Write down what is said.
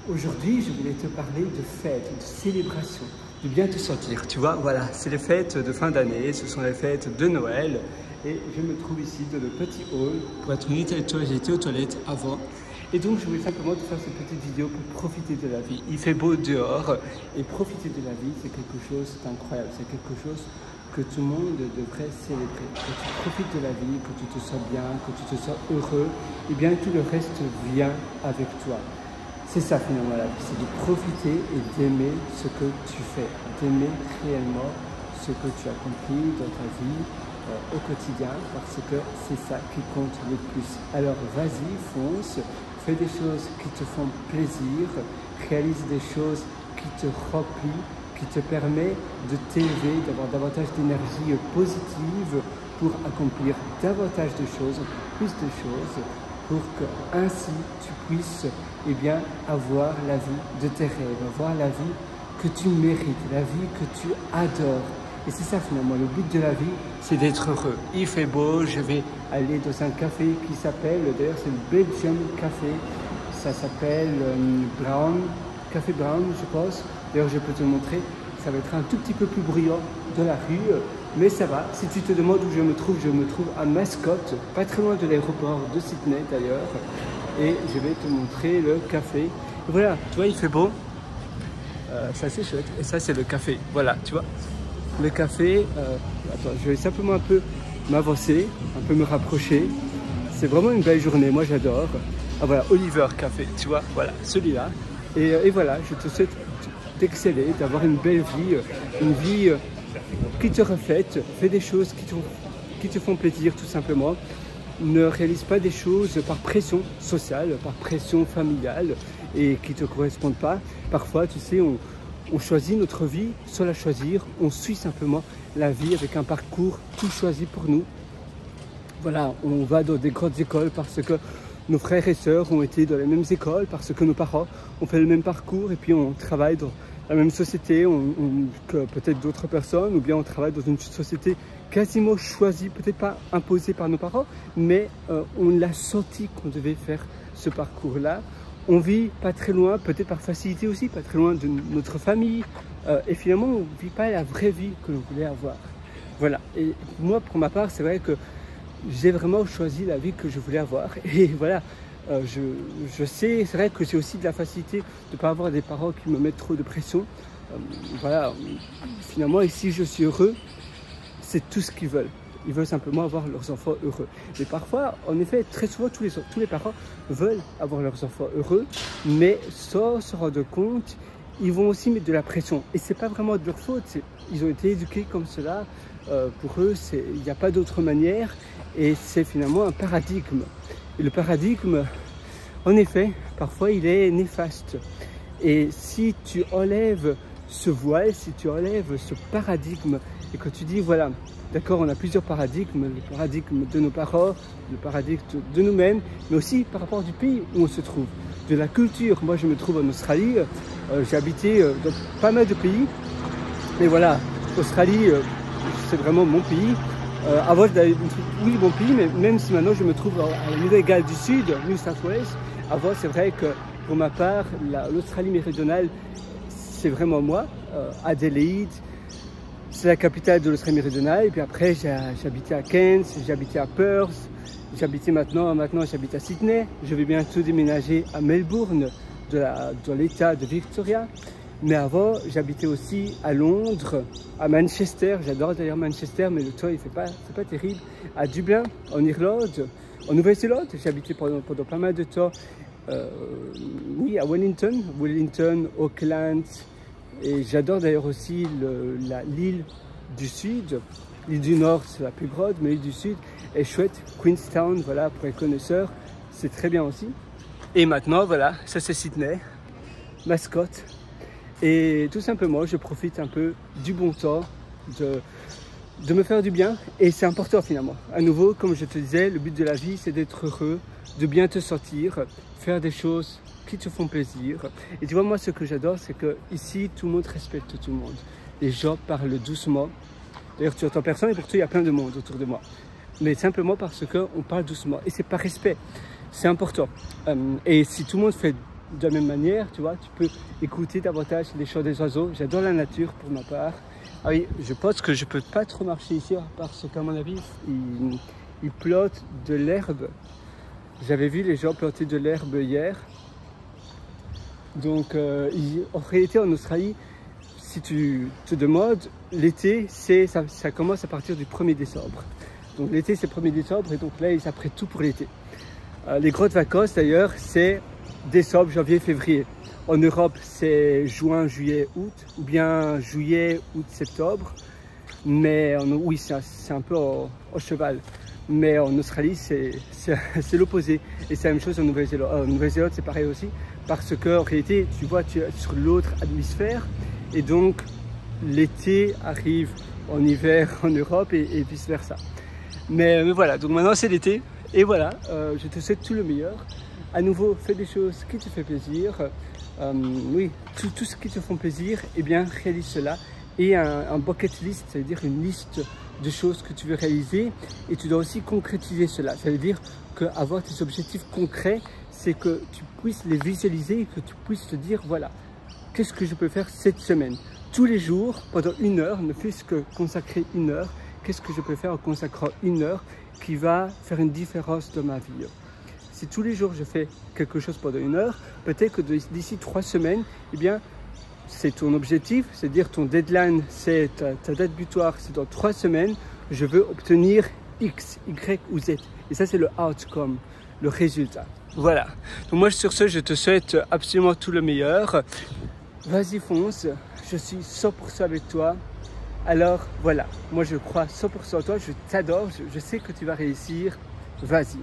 Aujourd'hui, je voulais te parler de fêtes, de célébrations, de bien te sentir. Tu vois, voilà, c'est les fêtes de fin d'année, ce sont les fêtes de Noël. Et je me trouve ici dans le petit hall. Pour être honnête avec toi, j'ai été aux toilettes avant. Et donc, je voulais simplement te faire cette petite vidéo pour profiter de la vie. Il fait beau dehors et profiter de la vie, c'est quelque chose d'incroyable. C'est quelque chose que tout le monde devrait célébrer. Que tu profites de la vie, que tu te sens bien, que tu te sens heureux, et bien tout le reste vient avec toi. C'est ça finalement la vie, c'est de profiter et d'aimer ce que tu fais, d'aimer réellement ce que tu accomplis dans ta vie au quotidien, parce que c'est ça qui compte le plus. Alors vas-y, fonce, fais des choses qui te font plaisir, réalise des choses qui te remplissent, qui te permettent de t'élever, d'avoir davantage d'énergie positive pour accomplir davantage de choses, plus de choses, pour que ainsi tu puisses avoir la vie de tes rêves, avoir la vie que tu mérites, la vie que tu adores. Et c'est ça finalement, le but de la vie, c'est d'être heureux. Il fait beau, je vais aller dans un café qui s'appelle, d'ailleurs c'est le Belgium Café, ça s'appelle Café Brown je pense. D'ailleurs je peux te montrer, ça va être un tout petit peu plus bruyant de la rue, mais ça va. Si tu te demandes où je me trouve à Mascot, pas très loin de l'aéroport de Sydney d'ailleurs. Et je vais te montrer le café. Et voilà, tu vois, il fait beau. C'est assez chouette. Et ça, c'est le café. Voilà, tu vois. Le café, attends, je vais simplement un peu m'avancer, un peu me rapprocher. C'est vraiment une belle journée, moi j'adore. Ah voilà, Oliver Café, tu vois, voilà, celui-là. Et voilà, je te souhaite d'exceller, d'avoir une belle vie, une vie qui te reflète, fais des choses qui te font plaisir tout simplement. Ne réalise pas des choses par pression sociale, par pression familiale et qui ne te correspondent pas. Parfois, tu sais, on choisit notre vie sans la choisir. On suit simplement la vie avec un parcours tout choisi pour nous. Voilà, on va dans des grandes écoles parce que nos frères et sœurs ont été dans les mêmes écoles, parce que nos parents ont fait le même parcours et puis on travaille dans la même société que peut-être d'autres personnes, ou bien on travaille dans une société quasiment choisie, peut-être pas imposée par nos parents, mais on l'a senti qu'on devait faire ce parcours-là. On vit pas très loin, peut-être par facilité aussi, pas très loin de notre famille, et finalement on ne vit pas la vraie vie que l'on voulait avoir. Voilà, et moi pour ma part, c'est vrai que j'ai vraiment choisi la vie que je voulais avoir, et voilà. Je sais, c'est vrai que j'ai aussi de la facilité de ne pas avoir des parents qui me mettent trop de pression. Voilà, finalement, ici je suis heureux, c'est tout ce qu'ils veulent. Ils veulent simplement avoir leurs enfants heureux. Mais parfois, en effet, très souvent, tous les parents veulent avoir leurs enfants heureux, mais sans se rendre compte, ils vont aussi mettre de la pression. Et ce n'est pas vraiment de leur faute, ils ont été éduqués comme cela. Pour eux, il n'y a pas d'autre manière, et c'est finalement un paradigme. Et le paradigme, en effet, parfois il est néfaste. Et si tu enlèves ce voile, si tu enlèves ce paradigme et que tu dis, voilà, d'accord, on a plusieurs paradigmes, le paradigme de nos parents, le paradigme de nous-mêmes, mais aussi par rapport du pays où on se trouve, de la culture. Moi, je me trouve en Australie, j'ai habité dans pas mal de pays, mais voilà, Australie, c'est vraiment mon pays. Avant, oui, mon pays, mais même si maintenant je me trouve à la Nouvelle-Galles du Sud, New South Wales, avant, c'est vrai que pour ma part, l'Australie méridionale, c'est vraiment moi. Adelaide, c'est la capitale de l'Australie méridionale. Et puis après, j'habitais à Cairns, j'habitais à Perth, maintenant j'habite à Sydney. Je vais bientôt déménager à Melbourne, dans l'État de Victoria. Mais avant, j'habitais aussi à Londres, à Manchester. J'adore d'ailleurs Manchester, mais le toit, c'est pas terrible. À Dublin, en Irlande, en Nouvelle-Zélande. J'ai habité pendant pas mal de temps. Oui, à Wellington, Auckland. Et j'adore d'ailleurs aussi l'île du Sud. L'île du Nord, c'est la plus grande, mais l'île du Sud est chouette. Queenstown, voilà, pour les connaisseurs, c'est très bien aussi. Et maintenant, voilà, ça c'est Sydney, Mascot. Et tout simplement, je profite un peu du bon temps, de me faire du bien. Et c'est important finalement. À nouveau, comme je te disais, le but de la vie, c'est d'être heureux, de bien te sentir, faire des choses qui te font plaisir. Et tu vois, moi, ce que j'adore, c'est que ici, tout le monde respecte tout le monde. Les gens parlent doucement. D'ailleurs, tu entends personne et pourtant, il y a plein de monde autour de moi. Mais simplement parce qu'on parle doucement. Et c'est par respect. C'est important. Et si tout le monde fait de la même manière, tu vois, tu peux écouter davantage les chants des oiseaux. J'adore la nature pour ma part. Ah oui, je pense que je peux pas trop marcher ici parce qu'à mon avis, ils plantent de l'herbe. J'avais vu les gens planter de l'herbe hier. Donc, en réalité, en Australie, si tu te demandes, l'été, ça commence à partir du 1er décembre. Donc l'été, c'est 1er décembre et donc là, ils apprêtent tout pour l'été. Les grosses vacances, d'ailleurs, c'est décembre, janvier, février. En Europe, c'est juin, juillet, août, ou bien juillet, août, septembre. Mais oui, c'est un peu en cheval. Mais en Australie, c'est l'opposé. Et c'est la même chose en Nouvelle-Zélande. En Nouvelle-Zélande, c'est pareil aussi. Parce qu'en réalité, tu vois, tu es sur l'autre hémisphère. Et donc, l'été arrive en hiver en Europe et vice-versa. Mais voilà, donc maintenant c'est l'été. Et voilà, je te souhaite tout le meilleur. À nouveau, fais des choses qui te font plaisir. Oui, tout ce qui te font plaisir, eh bien, réalise cela. Et un bucket list, ça veut dire une liste de choses que tu veux réaliser. Et tu dois aussi concrétiser cela. Ça veut dire qu'avoir tes objectifs concrets, c'est que tu puisses les visualiser et que tu puisses te dire, voilà, qu'est-ce que je peux faire cette semaine? Tous les jours, pendant 1 heure, ne fût-ce que consacrer 1 heure, qu'est-ce que je peux faire en consacrant 1 heure qui va faire une différence dans ma vie? Si tous les jours je fais quelque chose pendant 1 heure, peut-être que d'ici 3 semaines, eh bien, c'est ton objectif, c'est-à-dire ton deadline, c'est ta date butoir, c'est dans 3 semaines, je veux obtenir X, Y ou Z. Et ça, c'est le outcome, le résultat. Voilà. Donc moi, sur ce, je te souhaite absolument tout le meilleur. Vas-y, fonce. Je suis 100% avec toi. Alors, voilà. Moi, je crois 100% en toi. Je t'adore. Je sais que tu vas réussir. Vas-y.